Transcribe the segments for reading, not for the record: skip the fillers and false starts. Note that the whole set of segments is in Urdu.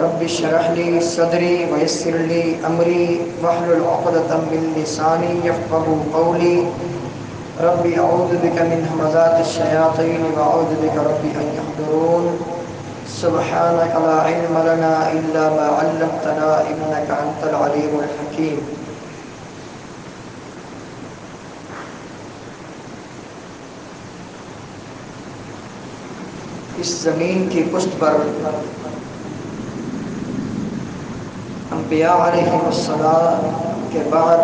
رب اشرح لي صدري ويسر لي امري واحلل عقدة من لساني يفقهوا قولي رب اعوذ بك من همزات الشياطين واعوذ بك رب ان يحضرون سبحانك لا علم لنا الا ما علمتنا انك انت العليم الحكيم. اس زمین کی پشت پر انبیاء علیہ السلام کے بعد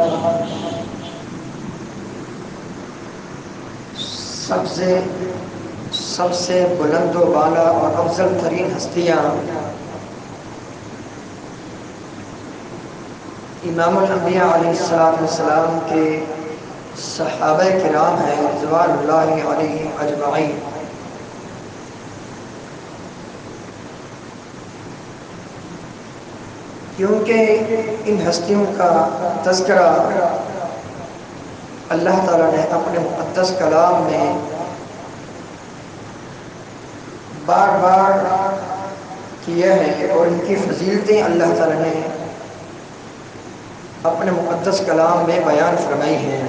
سب سے بلند و بالا اور افضل ترین ہستیاں امام الانبیاء علیہ السلام کے صحابہ کرام ہیں رضوان اللہ علیہم اجمعین. کیونکہ ان ہستیوں کا تذکرہ اللہ تعالیٰ نے اپنے مقدس کلام میں بار بار کیا ہے اور ان کی فضیلتیں اللہ تعالیٰ نے اپنے مقدس کلام میں بیان فرمائی ہیں.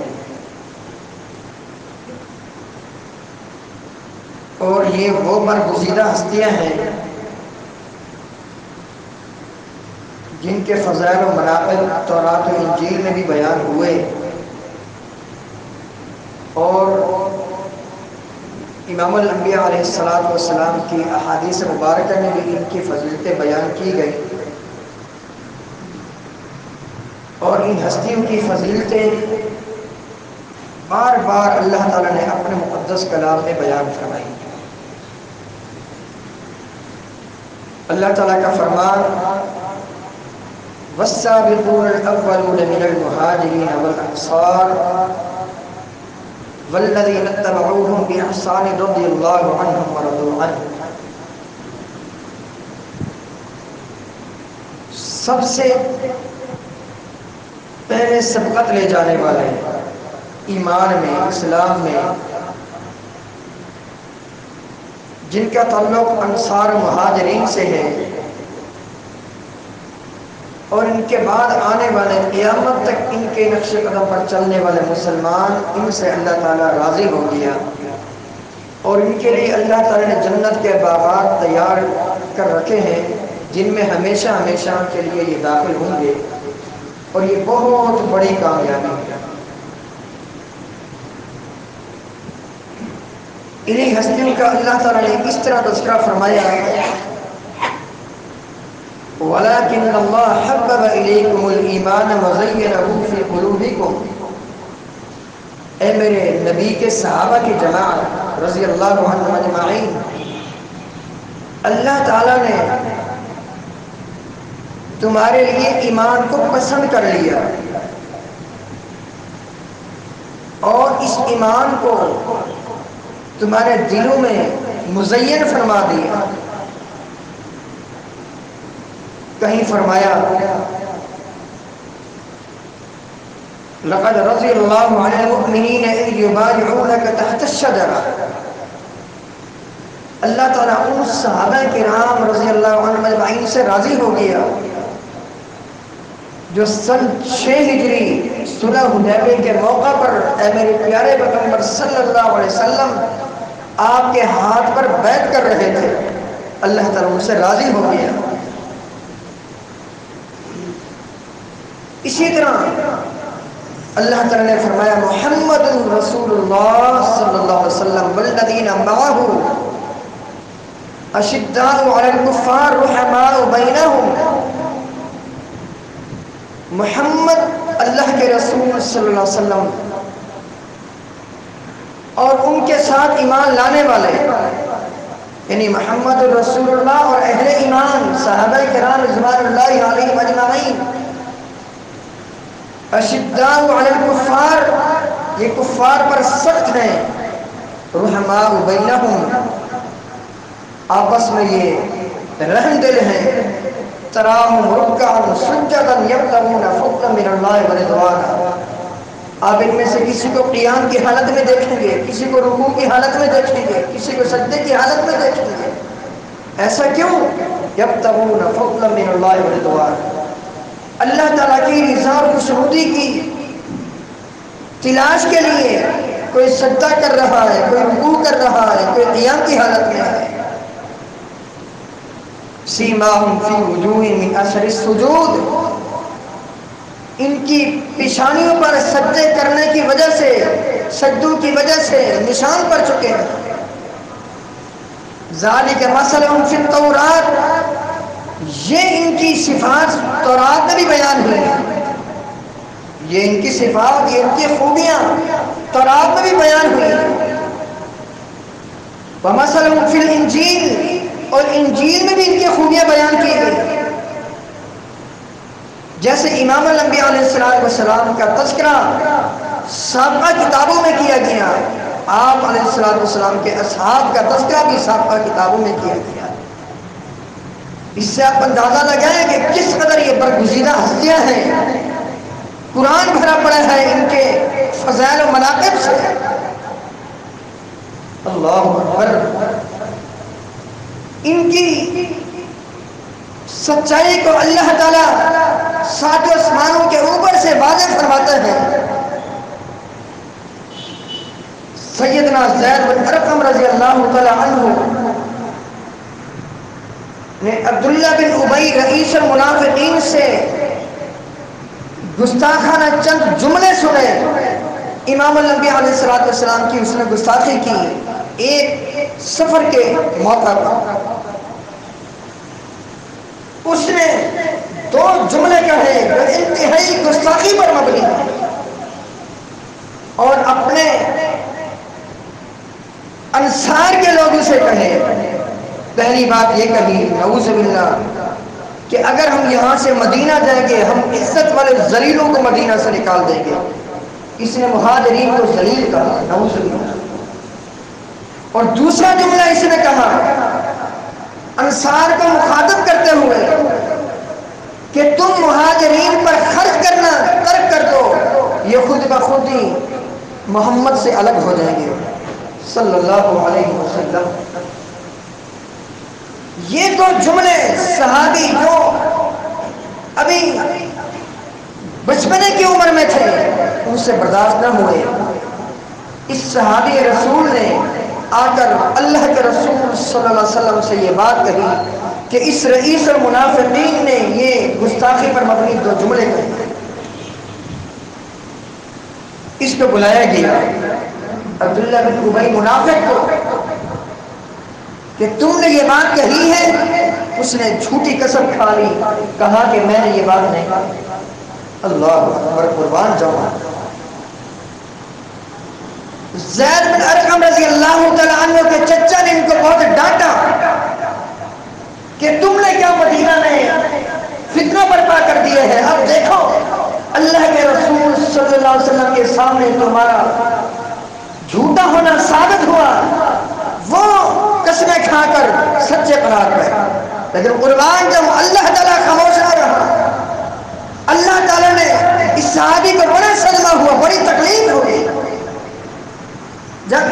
اور یہ وہ برگزیدہ ہستیاں ہیں جن کے فضائل و مناقب تورات و انجیل میں بھی بیان ہوئے اور امام الانبیاء علیہ السلام کی احادیث مبارکہ میں بھی ان کی فضیلتیں بیان کی گئی اور ان ہستیوں کی فضیلتیں بار بار اللہ تعالیٰ نے اپنے مقدس کلام میں بیان فرمائی. اللہ تعالیٰ کا فرمان والسابقون الاولون من المهاجرين والانصار والذين اتبعوهم باحسان رضي الله عنهم ورضوا عنه. سب سے پہلے سبقت لے جانے والے ایمان میں اسلام میں جن کا تعلق انصار و مہاجرین سے ہے اور ان کے بعد آنے والے قیامت تک ان کے نقش قدم پر چلنے والے مسلمان ان سے اللہ تعالیٰ راضی ہو گیا اور ان کے لیے اللہ تعالیٰ نے جنت کے باغات تیار کر رکھے ہیں جن میں ہمیشہ ہمیشہ کے لیے یہ داخل ہوں گے اور یہ بہت بڑی کامیابی ہے. انہیں ہستیوں کا اللہ تعالیٰ نے اس طرح تذکرہ فرمایا وَلَكِنَّ اللَّهَ حَبَّبَ إِلَيْكُمُ الْإِيمَانَ وَزَيَّنَهُ فِي قُلُوبِكُمْ. اے میرے نبی کے صحابہ کی جماعت رضی اللہ عنہم اجمعین، اللہ تعالیٰ نے تمہارے لیے ایمان کو پسند کر لیا اور اس ایمان کو تمہارے دلوں میں مزین فرما دیا. کہیں فرمایا لقد رضی اللہ عن المؤمنین اذ یبایعونک تحت الشجرہ. اللہ تعالیٰ ان صحابہ کرام رضی اللہ عنہم اجمعین سے راضی ہو گیا جو سن 6 ہجری صلح حدیبیہ کے موقع پر اے میرے پیارے پیغمبر صلی اللہ علیہ وسلم آپ کے ہاتھ پر بیعت کر رہے تھے. اللہ تعالیٰ ان سے راضی ہو گیا. اسی طرح اللہ تعالیٰ نے فرمایا محمد رسول اللہ صلی اللہ علیہ وسلم والذین معہ اشداء علی الکفار رحماء بینہم. محمد اللہ کے رسول صلی اللہ علیہ وسلم اور ان کے ساتھ ایمان لانے والے یعنی محمد رسول اللہ اور اہل ایمان صحابہ کرام رضوان اللہ علیہم اجمعین اشداء علی الکفار یہ کفار پر سخت ہیں رحماء بینہم آپس میں یہ رحم دل ہیں تراہم رکعا سجدا یبتغون فضلا من اللہ ورضوانا. آپ ان میں سے کسی کو قیام کی حالت میں دیکھیں گے، کسی کو رکوع کی حالت میں دیکھیں گے، کسی کو سجدے کی حالت میں دیکھیں گے. ایسا کیوں؟ یبتغون فضلا من اللہ ورضوان، اللہ تعالیٰ کی رضا اور خوشنودی کی تلاش کے لیے کوئی سجدہ کر رہا ہے، کوئی رکوع کر رہا ہے، کوئی قیام کی حالت میں ہے، سیماہم فی وجوہہم من اثر السجود، ان کی پیشانیوں پر سجدے کرنے کی وجہ سے، سجدوں کی وجہ سے نشان پڑ چکے ہیں۔ ذالک مثلہم فی التورات، یہ ان کی صفات تورات میں بھی بیان ہوئی ہیں، یہ ان کی صفات، یہ ان کی خوبیاں تورات میں بھی بیان ہوئی ہیں۔ ومثلہم فی الانجیل، اور انجیل میں بھی ان کی خوبیاں بیان کی گئی، جیسے امام الانبیاء علیہ السلام کا تذکرہ سابقہ کتابوں میں کیا گیا، آپ علیہ السلام کے اصحاب کا تذکرہ بھی سابقہ کتابوں میں کیا گیا۔ اس سے آپ اندازہ لگائیں کہ کس قدر یہ برگزیدہ ہستیاں ہیں، قرآن بھرا پڑا ہے ان کے فضائل و مناقب سے۔ اللہ اکبر، ان کی سچائی کو اللہ تعالیٰ سات آسمانوں کے اوپر سے واضح فرماتا ہے۔ سیدنا زید بن ارقم رضی اللہ تعالیٰ عنہ نے عبداللہ بن ابی رئیس المنافقین سے گستاخانہ چند جملے سنے۔ امام الانبیاء علیہ السلام کی اس نے گستاخی کی ایک سفر کے موقع پر۔ اس نے دو جملے کہے جو انتہائی گستاخی پر مبنی ہیں، اور اپنے انصار کے لوگوں سے کہے۔ پہلی بات یہ کہی نعوذ باللہ کہ اگر ہم یہاں سے مدینہ جائیں گے ہم عزت والے ذلیلوں کو مدینہ سے نکال دیں گے۔ اس نے مہاجرین کو ذلیل کہا، نعوذ باللہ۔ اور دوسرا جملہ اس نے کہا انصار کو مخاطب کرتے ہوئے کہ تم مہاجرین پر خرچ کرنا ترک کر دو، یہ خود بخود ہی محمد سے الگ ہو جائیں گے صلی اللہ علیہ وسلم۔ یہ دو جملے صحابی جو ابھی بچپنے کی عمر میں تھے ان سے برداشت نہ ہوئے۔ اس صحابی رسول نے آ کر اللہ کے رسول صلی اللہ علیہ وسلم سے یہ بات کہی کہ اس رئیس المنافقین نے یہ گستاخی پر مبنی دو جملے کہے۔ اس کو بلایا گیا عبداللہ بن ابی منافق کو کہ تم نے یہ بات کہی ہے؟ اس نے جھوٹی قسم کھا لی، کہا کہ میں نے یہ بات نہیں کہی۔ اللہ اکبر، قربان جاؤں۔ زید بن ارقم رضی اللہ تعالیٰ عنہ کے چچا نے ان کو بہت ڈانٹا کہ تم نے کیا مدینہ میں فتنہ برپا کر دیے ہیں، اب دیکھو اللہ کے رسول صلی اللہ علیہ وسلم کے سامنے تمہارا جھوٹا ہونا ثابت ہوا، وہ قسمیں کھا کر سچے قرار پائے۔ لیکن قربان جب اللہ تعالیٰ خاموش نہ رہا، اللہ تعالیٰ نے اس صحابی کو بڑا صدمہ ہوا، بڑی تکلیف ہوئی جب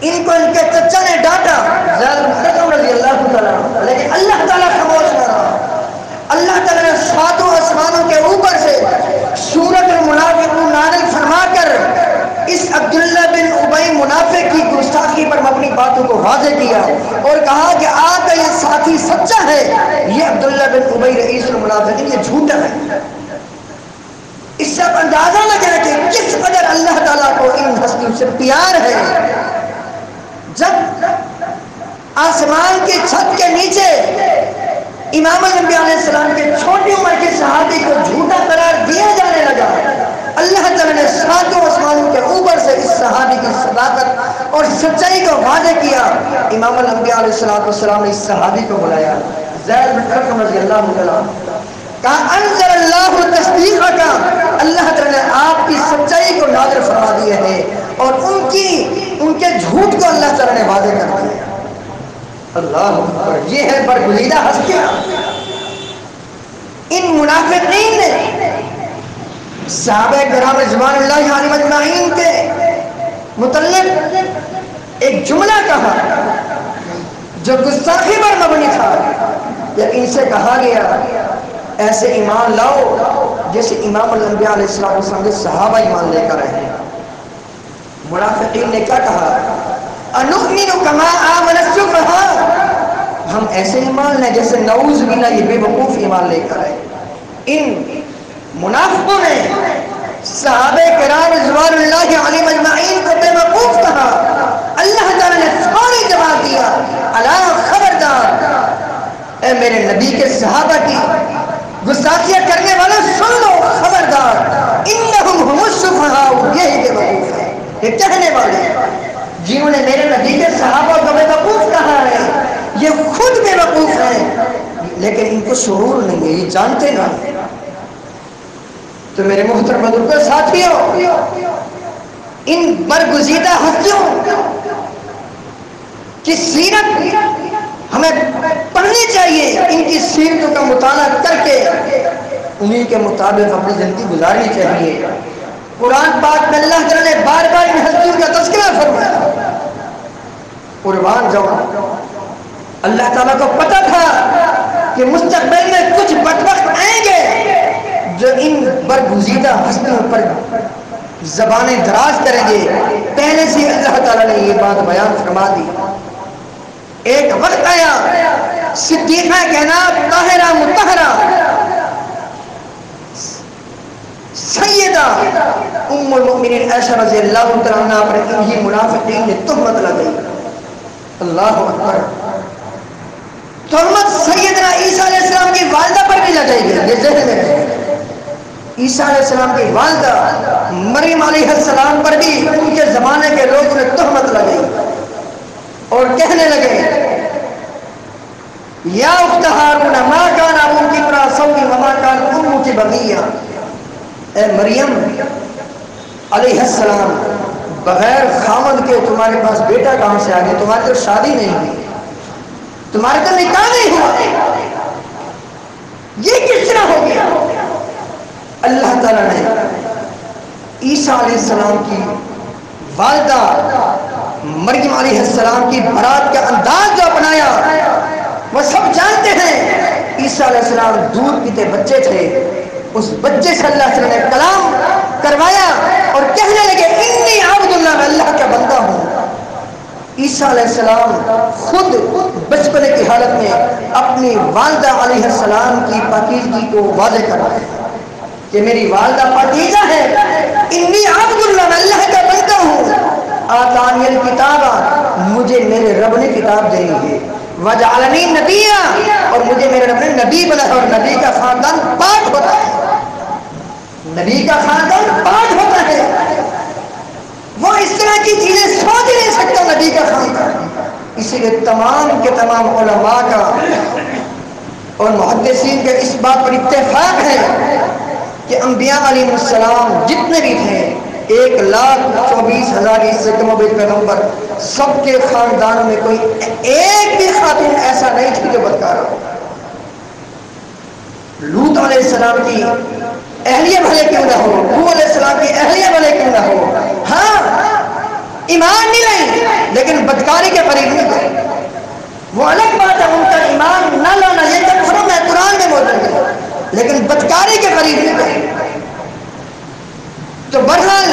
ان کو ان کے چچا نے ڈانٹا زید بن ارقم رضی اللہ تعالیٰ، لیکن اللہ تعالیٰ خاموش نہ رہا۔ اللہ تعالیٰ نے ساتوں آسمانوں کے اوپر سے سورۃ المنافقون نازل فرما کر اس عبداللہ بن ابی منافق کی گستاخی پر مبنی باتوں کو واضح کیا اور کہا کہ آپ کا یہ ساتھی سچا ہے، یہ عبداللہ بن ابی رئیس المنافقین یہ جھوٹا ہے۔ اس سے آپ اندازہ لگا کہ کس قدر اللہ تعالیٰ کو ان ہستیوں سے پیار ہے۔ جب آسمان کی چھت کے نیچے امام الانبیاء علیہ السلام کے چھوٹی عمر کے صحابی کو جھوٹا قرار دیا جانے لگا، اللہ تعالیٰ نے ساتوں آسمانوں کے اوپر سے اس صحابی کی صداقت اور سچائی کو واضح کیا۔ امام الانبیاء علیہ السلام نے اس صحابی کو بلایا زید بن ارقم رضی اللہ عنہ، کہا انزل اللہ تصدیق کا، اللہ تعالیٰ نے آپ کی سچائی کو نازل فرما دیا ہے اور ان کے جھوٹ کو اللہ تعالیٰ نے واضح کر دیا۔ اللہ اکبر، یہ ہے برگزیدہ ہستیاں۔ ان منافقین نے صحابہ کرام رضوان اللہ علیہم اجمعین کے متعلق ایک جملہ کہا جو گستاخی پر مبنی تھا۔ جب ان سے کہا گیا ایسے ایمان لاؤ جیسے امام الانبیاء علیہ السلام کے صحابہ ایمان لے کر رہے ہیں، منافقین نے کیا کہا؟ انؤمن کما آمن السفہاء، ہم ایسے ایمان لیں جیسے نعوذ باللہ یہ بے وقوف ایمان لے کر رہے ہیں۔ ان منافقوں نے صحابہ کرام رضوان اللہ علیہم اجمعین کو بے وقوف کہا، اللہ تعالیٰ نے فوری جواب دیا، الا خبردار، اے میرے نبی کے صحابہ کی گستاخیاں کرنے والوں سن لو، خبردار، انہم هم السفہاء، یہی بے وقوف ہے، یہ کہنے والے جنہوں نے میرے نبی کے صحابہ کو بے وقوف کہا ہے یہ خود بے وقوف ہیں، لیکن ان کو شعور نہیں ہے، یہ جانتے نہ۔ تو میرے محترم بزرگوں ساتھیوں، ان برگزیدہ ہستیوں کی سیرت ہمیں پڑھنی چاہیے، ان کی سیرتوں کا مطالعہ کر کے انہی کے مطابق اپنی زندگی گزارنی چاہیے۔ قرآن پاک میں اللہ تعالیٰ نے بار بار ان ہستیوں کا تذکرہ فرمایا۔ قربان جاؤ، اللہ تعالیٰ کو پتہ تھا کہ مستقبل میں کچھ بدبخت آئیں گے جو ان برگزیدہ ہستیوں پر زبانیں دراز کریں گے، پہلے سے اللہ تعالیٰ نے یہ بات بیان فرما دی۔ ایک وقت آیا صدیقہ کے نام طاہرہ مطہرہ سیدہ ام المؤمنین عائشہ رضی اللہ تعالیٰ عنہ پر انہی منافقین نے تہمت لگائی۔ اللہ اکبر، تہمت سیدنا عیسیٰ علیہ السلام کی والدہ پر بھی لگائی گئی، یہ ذہن میں رہے۔ عیسیٰ علیہ السلام کی والدہ مریم علیہ السلام پر بھی ان کے زمانے کے لوگوں نے تہمت لگائی اور کہنے لگے یا اخت ہارون ما کان ابوک امرأ سوء وما کانت امک بغیہ، اے مریم علیہ السلام بغیر خامد کے تمہارے پاس بیٹا کہاں سے آ گیا؟ تمہاری تو شادی نہیں ہوئی، تمہارے تو نکاح نہیں ہوا، یہ کس طرح ہو گیا؟ اللہ تعالیٰ نے عیسیٰ علیہ السلام کی والدہ مریم علیہ السلام کی برات کا انداز جو اپنایا وہ سب جانتے ہیں۔ عیسیٰ علیہ السلام دودھ پیتے بچے تھے، اس بچے سے اللہ تعالیٰ نے کلام کروایا اور کہنے لگے انی عبد اللہ، میں اللہ کا بندہ ہوں۔ عیسیٰ علیہ السلام خود بچپنے کی حالت میں اپنی والدہ علیہ السلام کی پاکیزگی کو واضح کروایا کہ میری والدہ پاکیزہ ہے، انی عبد اللہ، میں اللہ کا بندہ ہوں، آتانی الکتاب، مجھے میرے رب نے کتاب دی ہے، وجعلنی نبیّا، اور مجھے میرے رب نے نبی بنا، اور نبی کا خاندان پاک ہوتا ہے، نبی کا خاندان پاک ہوتا ہے، وہ اس طرح کی چیزیں سوچ نہیں سکتا نبی کا خاندان۔ اسی لیے تمام کے تمام علماء کا اور محدثین کا اس بات پر اتفاق ہے کہ انبیاء علیہ السلام جتنے بھی تھے 1,24,000 سے کم پیغمبر، سب کے خاندانوں میں کوئی ایک بھی خاتون ایسا نہیں تھی جو بدکار ہو۔ لوط علیہ السلام کی اہلیہ بھلے کیوں نہ ہو، نوح علیہ السلام کی اہلیہ بھلے کیوں نہ ہو، ہاں ایمان نہیں لائیں لیکن بدکاری کے قریب نہیں گئے، وہ الگ بات ہے، ان کا ایمان نہ لانا یہ کفر میں قرآن میں موجود ہے، لیکن بدکاری کے قریب نہیں گئے۔ تو بہرحال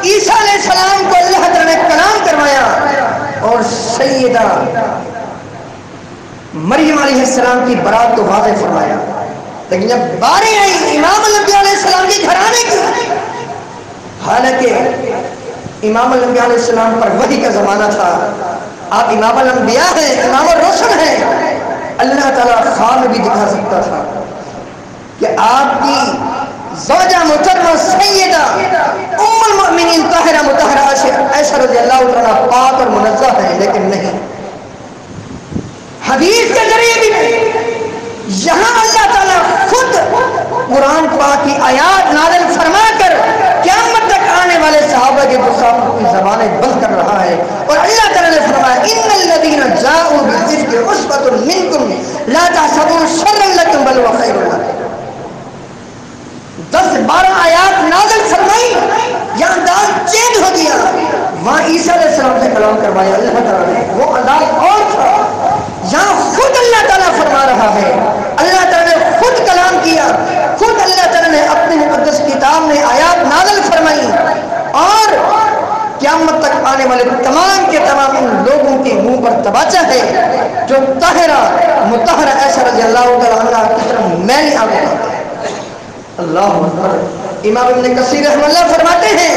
عیسیٰ علیہ السلام کو اللہ تعالیٰ نے کلام کروایا اور سیدہ مریم علیہ السلام کی برات کو واضح فرمایا، لیکن جب باری آئی امام الانبیاء علیہ السلام کے گھرانے کی، حالانکہ امام الانبیاء علیہ السلام پر وحی کا زمانہ تھا، آپ امام الانبیاء ہیں، امام الرسل ہیں، اللہ تعالیٰ خواب میں بھی دکھا سکتا تھا کہ آپ کی زوجہ محترمہ سیدہ ام المؤمنین طاہرہ مطہرہ عائشہ رضی اللہ عنہ پاک اور منزہ ہیں، لیکن نہیں، حدیث کے ذریعے بھی نہیں۔ یہاں اللہ تعالیٰ خود قرآن پاک کی آیات نازل فرما کر قیامت تک آنے والے صحابہ کے گستاخوں کی زبانیں بند کر رہا ہے، اور اللہ تعالیٰ نے فرمایا ان الذین جاءوا بالافک عصبۃ منکم لا تحسبوا شرا لکم بل هو خیر لکم۔ 10-12 آیات نازل فرمائی، یہ انداز چینج ہو گیا، وہاں عیسیٰ علیہ السلام سے کلام کروایا اللہ تعالیٰ نے، وہ انداز اور تھا، یہاں خود اللہ تعالیٰ فرما رہا ہے، اللہ تعالیٰ نے خود کلام کیا، خود اللہ تعالیٰ نے اپنی مقدس کتاب میں آیات نازل فرمائی، اور قیامت تک آنے والے تمام کے تمام ان لوگوں کے منہ پر تباچہ ہے جو طاہرہ مطہرہ عائشہ رضی اللہ تعالیٰ عنہ کی طرف میلی آگ اٹھاتے ہیں۔ اللہ اکبر۔ امام ابن کثیر رحمہ اللہ فرماتے ہیں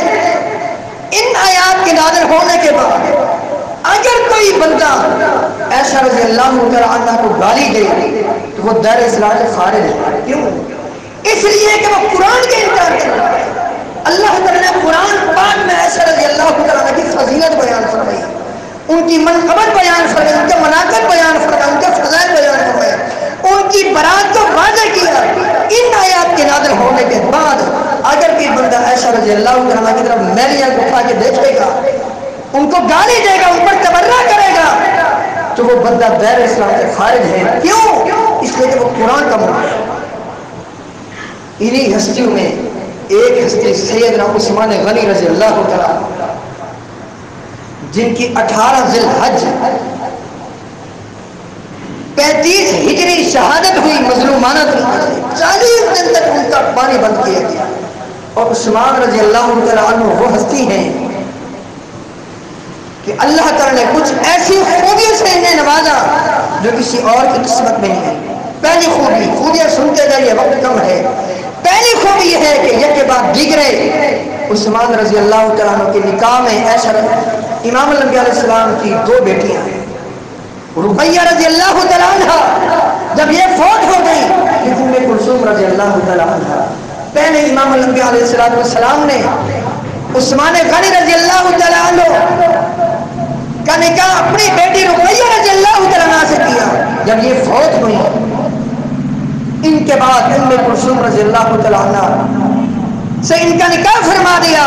ان آیات کے نازل ہونے کے بعد اگر کوئی بندہ عائشہ رضی اللہ تعالیٰ عنہ کو گالی دے تو وہ دائرہ اسلام سے خارج ہے۔ کیوں؟ اس لیے کہ وہ قرآن کے انکار کر رہا ہے۔ اللہ تعالیٰ نے قرآن پاک میں عائشہ رضی اللہ تعالیٰ عنہ کی فضیلت بیان فرمائی، ان کی منقبت بیان فرمائی، ان کے مناقب بیان فرمائی، ان کے فضائل بیان فرمائی، ان کی برات کو واضح کیا۔ ان آیات کے نازل ہونے کے بعد اگر کوئی بندہ عائشہ رضی اللہ تعالیٰ عنہ کی طرف میلیاں اٹھا کے دیکھے گا، ان کو گالی دے گا، ان پر تبرہ کرے گا، تو وہ بندہ دائرہ اسلام سے خارج ہے۔ کیوں؟ اس لیے کہ وہ قرآن کا منکر ہے۔ انہی ہستیوں میں ایک ہستی سیدنا عثمان غنی رضی اللہ تعالیٰ عنہ، جن کی 18 ذی الحج 35 ہجری شہادت ہوئی مظلومانہ طریقے سے، 40 دن تک ان کا پانی بند کیا گیا، اور عثمان رضی اللہ تعالیٰ عنہ وہ ہستی ہیں کہ اللہ تعالیٰ نے کچھ ایسی خوبیوں سے انہیں نوازا جو کسی اور کی قسمت میں نہیں ہے۔ پہلی خوبیاں سنتے جائیے، وقت کم ہے۔ پہلی خوبی یہ ہے کہ یہ کے بعد دیگرے عثمان رضی اللہ تعالیٰ عنہ کے نکاح میں عائشہ امام الانبیاء علیہ السلام کی 2 بیٹیاں ہیں، رقیہ رضی اللہ تعالیٰ عنہ جب یہ فوت ہو گئی، ام کلثوم رضی اللہ تعالیٰ عنہ، پہلے امام الانبیاء علیہ السلام نے عثمان غنی رضی اللہ تعالیٰ عنہ کا نکاح اپنی بیٹی رقیہ رضی اللہ تعالیٰ عنہ سے کیا۔ جب یہ فوت ہوئی، ان کے بعد ام کلثوم رضی اللہ تعالیٰ عنہ سے ان کا نکاح فرما دیا،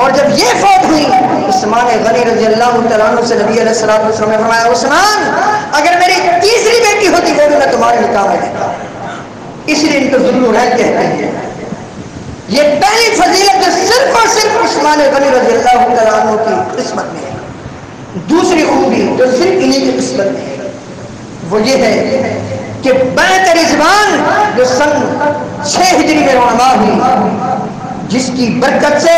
اور جب یہ فوت ہوئی عثمان غنی رضی اللہ تعالیٰ عنہ سے نبی علیہ السلام نے فرمایا عثمان اگر میری تیسری بیٹی ہوتی وہ بھی میں تمہارے نکاح میں دیتا۔ اس لیے ان کو ذوالنورین کہتے ہیں۔ یہ پہلی فضیلت جو صرف اور صرف عثمان غنی رضی اللہ تعالیٰ عنہ کی قسمت میں ہے۔ دوسری خوبی جو صرف انہی کی قسمت میں ہے وہ یہ ہے کہ بیعت رضوان جو سن 6 ہجری میں رونما ہوئی، جس کی برکت سے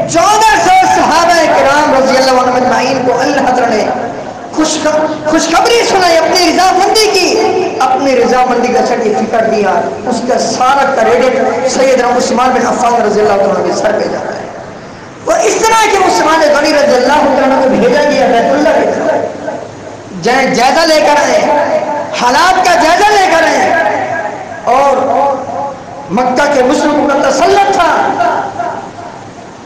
1400 صحابہ کرام رضی اللہ عنہ اجمعین کو اللہ تعالیٰ نے خوشخبری سنائی، اپنی رضامندی کی، اپنی رضامندی کا سرٹیفکیٹ دیا، اس کا سارا کریڈٹ سیدنا عثمان بن عفان رضی اللہ عنہ کے سر پہ جاتا ہے۔ وہ اس طرح کہ عثمان غنی رضی اللہ عنہ کو بھیجا گیا بیت اللہ کی طرف، جائزہ لے کر آئے، حالات کا جائزہ لے کر آئے، اور مکہ کے مشرکوں کا تسلط تھا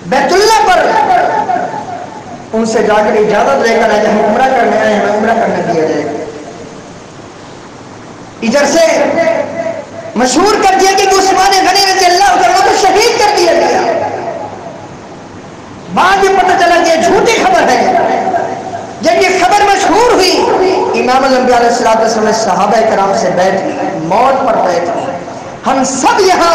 بیت اللہ پر، ان سے جا کر اجازت لے کر آئے ہم عمرہ کرنے آئے، ہمیں عمرہ کرنے دیا جائے۔ ادھر سے مشہور کر دیا کہ عثمان غنی رضی اللہ عنہ کو شہید کر دیا گیا۔ بعد میں پتہ چلا کہ یہ جھوٹی خبر ہے۔ جب یہ خبر مشہور ہوئی، امام الانبیاء علیہ السلام نے صحابہ کرام سے بیعت کی، موت پر بیعت کی۔ ہم سب یہاں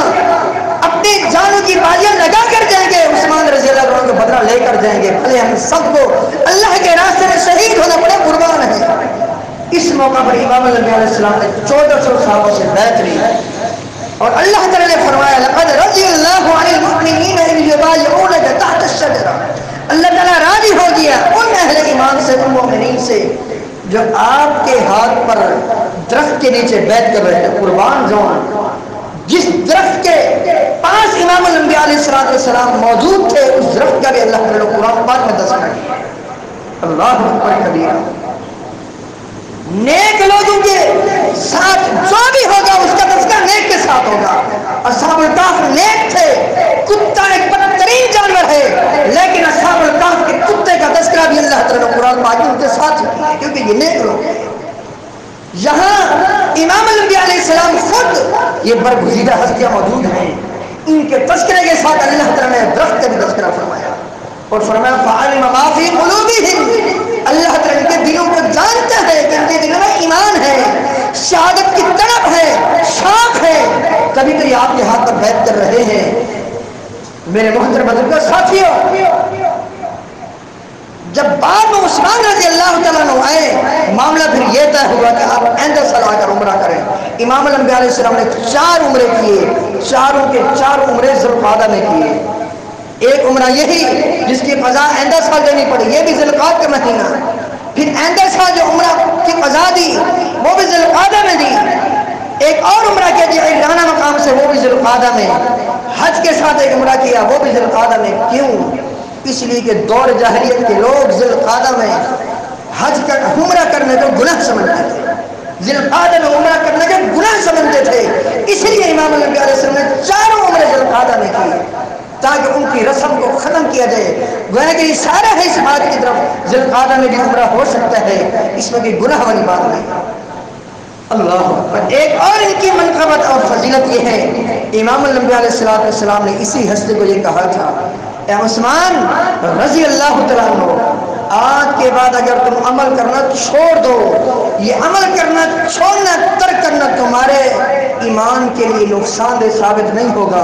اپنی جانوں کی بازیاں لگا کر جائیں گے، عثمان رضی اللہ عنہ کو بدلہ لے کر جائیں گے، بھلے ہم سب کو اللہ کے راستے میں شہید ہونا پڑے، قربان ہے۔ اس موقع پر امام الانبیاء علیہ السلام نے 1400 صحابہ سے بیعت لی، اور اللہ تعالیٰ نے فرمایا لقد رضی اللہ عن المؤمنین اذ یبایعونک تحت الشجرہ، اللہ تعالیٰ راضی ہو گیا ان اہل ایمان سے، ان مومنین سے جو آپ کے ہاتھ پر درخت کے نیچے بیعت کر رہے تھے، قربان جاؤں جس درخت کے پاس امام الانبیاء علیہ السلام موجود تھے، اس درخت کا بھی اللہ تعالیٰ نے قرآن پاک میں تذکرہ کیا۔ اللہ اکبر کبیرہ۔ نیک لوگوں کے ساتھ جو بھی ہوگا اس کا تذکرہ نیک کے ساتھ ہوگا۔ اصحاب الکہف نیک تھے، کتا ایک بدترین جانور ہے، لیکن اصحاب الکہف کے کتے کا تذکرہ بھی اللہ تعالیٰ نے قرآن پاک میں ان کے ساتھ کیا، کیونکہ یہ نیک لوگ ہیں۔ یہاں امام الانبیاء علیہ السلام خود یہ برگزیدہ ہستیاں موجود ہیں، ان کے تذکرے کے ساتھ اللہ تعالیٰ نے درخت کا بھی تذکرہ فرمایا، اور فرمایا فَعَلِمَ مَا فِي قُلُوبِهِمْ، اللہ تعالیٰ ان کے دلوں کو جانتا ہے کہ ان کے دلوں میں ایمان ہے، شہادت کی طلب ہے، شوق ہے، تبھی تو یہ آپ کے ہاتھ پر بیعت کر رہے ہیں۔ میرے محترم بزرگوں ساتھیوں، جب بعد میں عثمان رضی اللہ تعالیٰ عنہ آئے، معاملہ پھر یہ طے ہوا کہ آپ آئندہ سال آ کر عمرہ کریں۔ امام الانبیاء علیہ السلام نے 4 عمرے کیے، چاروں کے 4 عمرے ذی القعدہ میں کیے۔ ایک عمرہ یہی جس کی قضا آئندہ سال دینی پڑی، یہ بھی ذی القعدہ کا مہینہ۔ پھر آئندہ سال جو عمرہ کی قضا دی وہ بھی ذی القعدہ میں دی۔ ایک اور عمرہ کیا جی عیرانہ مقام سے، وہ بھی ذی القعدہ میں۔ حج کے ساتھ ایک عمرہ کیا، وہ بھی ذی القعدہ میں۔ کیوں؟ اس لیے کہ دور جاہلیت کے لوگ ذی القعدہ میں حج کا عمرہ کرنے کو گناہ سمجھتے تھے، ذی القعدہ میں عمرہ کرنے کے گناہ سمجھتے تھے۔ اس لیے امام الانبیاء علیہ السلام نے 4 عمرے ذی القعدہ میں کیے تاکہ ان کی رسم کو ختم کیا جائے۔ گویا کہ اشارہ ہے اس بات کی طرف ذی القعدہ میں بھی عمرہ ہو سکتا ہے، اس میں کوئی گناہ والی بات نہیں۔ اللہ اکبر۔ ایک اور ان کی منقبت اور فضیلت یہ ہے، امام الانبیاء علیہ السلام نے اسی ہستی کو یہ کہا تھا، اے عثمان رضی اللہ تعالیٰ عنہ، آج کے بعد اگر تم عمل کرنا چھوڑ دو، یہ عمل کرنا چھوڑنا ترک کرنا تمہارے ایمان کے لیے نقصان دہ ثابت نہیں ہوگا۔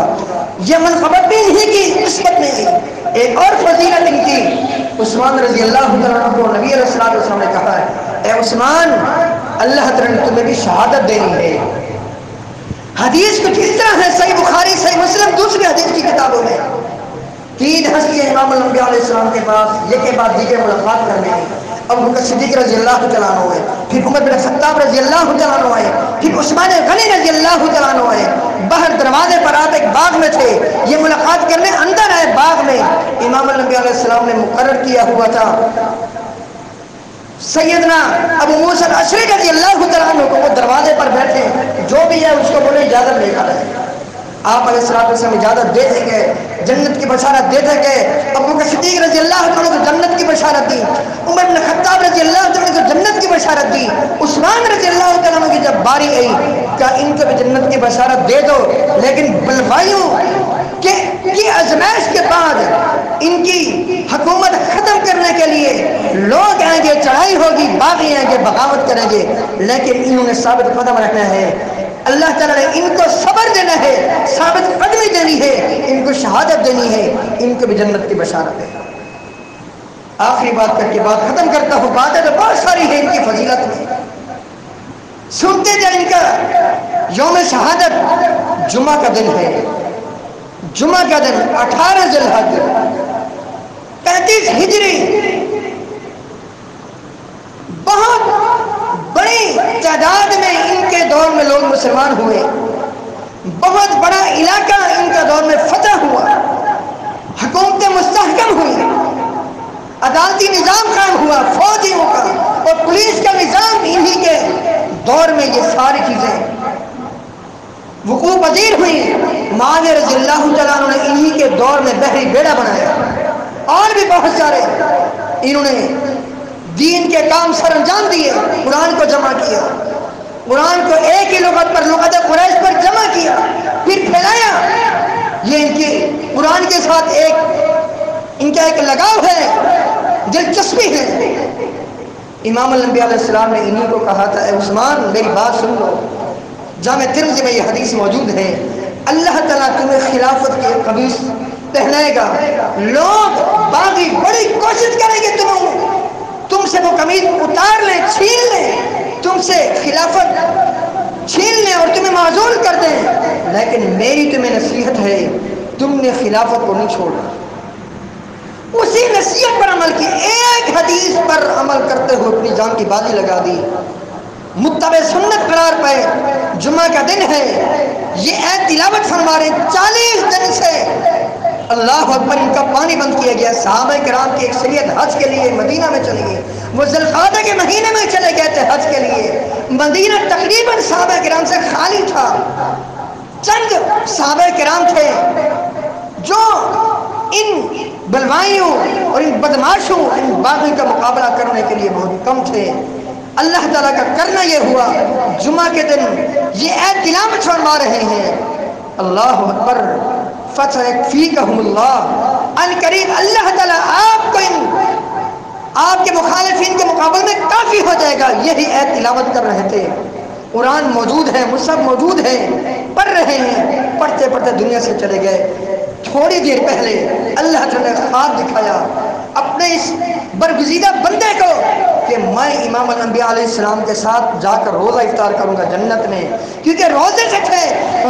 یہ منقبت بھی نہیں کی نسبت نہیں۔ ایک اور فضیلت ان کی، عثمان رضی اللہ تعالیٰ عنہ کو نبی علیہ السلام نے کہا ہے، اے عثمان اللہ تعالیٰ نے تمہیں بھی شہادت دینی ہے۔ حدیث کچھ اس طرح ہے، صحیح بخاری، صحیح مسلم، دوسری حدیث کی کتابوں میں 3 ہستیاں امام الانبیاء علیہ السلام کے پاس یہ کے بعد دیگر ملاقات کرنے آئی۔ ابو بکر صدیق رضی اللہ تعالیٰ عنہ آئے، پھر عمر بن خطاب رضی اللہ تعالیٰ عنہ آئے، پھر عثمان غنی رضی اللہ تعالیٰ عنہ آئے۔ باہر دروازے پر آپ ایک باغ میں تھے، یہ ملاقات کرنے اندر آئے باغ میں۔ امام الانبیاء علیہ السلام نے مقرر کیا ہوا تھا سیدنا ابو موسیٰ الاشعری رضی اللہ تعالیٰ عنہ کو، وہ دروازے پر بیٹھے، جو بھی ہے اس کو بولے اجازت لے کر آئے۔ آپ علیہ السلام اجازت دے دیں گے، جنت کی بشارت دے دیں گے۔ ابو بکر صدیق رضی اللہ عنہ کو جنت کی بشارت دی، عمر بن خطاب رضی اللہ عنہ کو جنت کی بشارت دی، عثمان رضی اللہ عنہ کی جب باری آئی کہ ان کو بھی جنت کی بشارت دے دو، لیکن بلوائیوں کی آزمائش کے بعد ان کی حکومت ختم کرنے کے لیے لوگ آئیں گے، چڑھائی ہوگی، باغی آئیں گے، بغاوت کریں گے، لیکن انہوں نے ثابت قدم رکھنا ہے۔ اللہ تعالیٰ نے ان کو صبر دینا ہے، ثابت قدمی دینی ہے، ان کو شہادت دینی ہے، ان کو بھی جنت کی بشارت ہے۔ آخری بات کر کے بات ختم کرتا ہوں، باتیں تو بہت ساری ہیں ان کی فضیلت میں، سنتے جائیں۔ ان کا یوم شہادت جمعہ کا دن ہے، جمعہ کا دن 18 ذی الحج 35 ہجری، بہت بڑی تعداد میں ان کے دور میں لوگ مسلمان ہوئے، بہت بڑا علاقہ ان کا دور میں فتح ہوا، حکومتیں مستحکم ہوئی، عدالتی نظام قائم ہوا، فوجیوں کا اور پولیس کا نظام انہی کے دور میں یہ ساری چیزیں وقوع پذیر ہوئی۔ معاویہ رضی اللہ تعالیٰ عنہ نے انہی کے دور میں بحری بیڑا بنایا، اور بھی بہت سارے انہوں نے دین کے کام سر انجام دیے، قرآن کو جمع کیا، قرآن کو ایک ہی لغت پر، لغت قریش پر جمع کیا، پھر پھیلایا۔ یہ ان کی قرآن کے ساتھ ان کا ایک لگاؤ ہے، دلچسپی ہے۔ امام الانبیاء علیہ السلام نے انہی کو کہا تھا، اے عثمان میری بات سن لو، جامع ترمذی میں یہ حدیث موجود ہے، اللہ تعالیٰ تمہیں خلافت کے قمیص پہنائے گا، لوگ باغی بڑی کوشش کریں گے تم سے وہ قمیص اتار لیں، چھین لیں، تم سے خلافت چھین لیں اور تمہیں معزول کر دیں، لیکن میری تمہیں نصیحت ہے، تم نے خلافت کو نہیں چھوڑنا۔ اسی نصیحت پر عمل کی، ایک حدیث پر عمل کرتے ہوئے اپنی جان کی بازی لگا دی، متبع سنت قرار پائے۔ جمعہ کا دن ہے، یہ ایت تلاوت فرما رہے، 40 دن سے اللہ اکبر ان کا پانی بند کیا گیا۔ صحابہ کرام کی اکثریت حج کے لیے مدینہ میں چلی گئی، وہ ذی القعدہ کے مہینے میں چلے گئے تھے حج کے لیے۔ مدینہ تقریباً صحابہ کرام سے خالی تھا، چند صحابہ کرام تھے جو ان بلوائیوں اور ان بدماشوں، ان باغی کا مقابلہ کرنے کے لیے بہت کم تھے۔ اللہ تعالیٰ کا کرنا یہ ہوا، جمعہ کے دن یہ ایت تلاوت فرما رہے ہیں، اللہ اکبر، فَسَيَكْفِيكَهُمُ اللَّهُ، ان قریب اللہ تعالیٰ آپ کے مخالفین کے مقابل میں کافی ہو جائے گا۔ یہی ایت تلاوت کر رہے تھے، قرآن موجود ہے، مصحف موجود ہے، پڑھ رہے ہیں، پڑھتے پڑھتے دنیا سے چلے گئے۔ تھوڑی دیر پہلے اللہ تعالیٰ نے خواب دکھایا، اپنے اس برگزیدہ بندے کو کہ میں امام الانبیاء علیہ السلام کے ساتھ جا کر روزہ افطار کروں گا جنت میں، کیونکہ روزے سے تھے،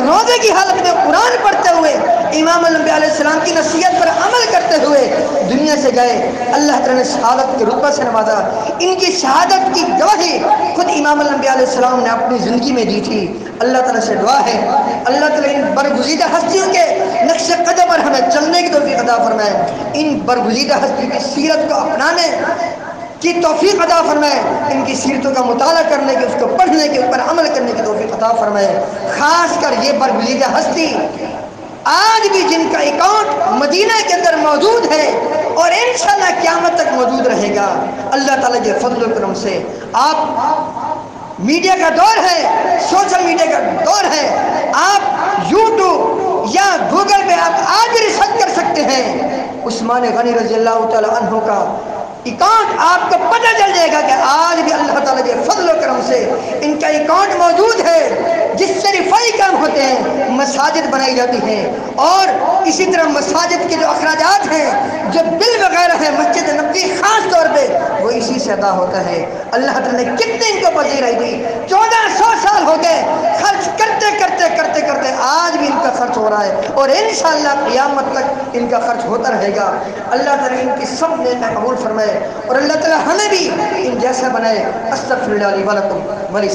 روزے کی حالت میں قرآن پڑھتے ہوئے امام الانبیاء علیہ السلام کی نصیحت پر عمل کرتے ہوئے دنیا سے گئے، اللہ تعالیٰ نے شہادت کے رتبہ سے نوازا۔ ان کی شہادت کی گواہی خود امام الانبیاء علیہ السلام نے اپنی زندگی میں دی تھی۔ اللہ تعالیٰ سے دعا ہے اللہ تعالیٰ ان برگزیدہ ہستیوں کے نقش قدم پر ہمیں چلنے کی توفیق عطا فرمائے، ان برگزیدہ ہستیوں کی سیرت کو اپنانے کی توفیق عطا فرمائے، ان کی سیرتوں کا مطالعہ کرنے کی، اس کو پڑھنے کے، اس پر عمل کرنے کی توفیق عطا فرمائے۔ خاص کر یہ برگزیدہ ہستی آج بھی جن کا اکاؤنٹ مدینہ کے اندر موجود ہے اور انشاءاللہ قیامت تک موجود رہے گا، اللہ تعالیٰ کے فضل و کرم سے آپ میڈیا کا دور ہے، سوشل میڈیا کا دور ہے، آپ یوٹیوب یا گوگل پہ آپ آج بھی ریسرچ کر سکتے ہیں عثمان غنی رضی اللہ تعالیٰ عنہ کا اکاؤنٹ، آپ کو پتہ چل جائے گا کہ آج بھی اللہ تعالیٰ کے فضل و کرم سے ان کا اکاؤنٹ موجود ہے، جس سے رفائی کام ہوتے ہیں، مساجد بنائی جاتی ہیں، اور اسی طرح مساجد کے جو اخراجات ہیں، جو بل وغیرہ ہیں مسجد نبوی خاص طور پہ، وہ اسی سے ادا ہوتا ہے۔ اللہ تعالیٰ نے کتنے ان کو پذیرائی دی، 1400 سال ہو گئے خرچ کرتے کرتے کرتے کرتے، آج بھی ان کا خرچ ہو رہا ہے اور انشاءاللہ قیامت تک ان کا خرچ ہوتا رہے گا۔ اللہ تعالیٰ ان کی سب نیک قبول فرمائے اور اللہ تعالیٰ ہمیں بھی ان جیسا بنائے۔ استغفر اللہ لی ولکم ولی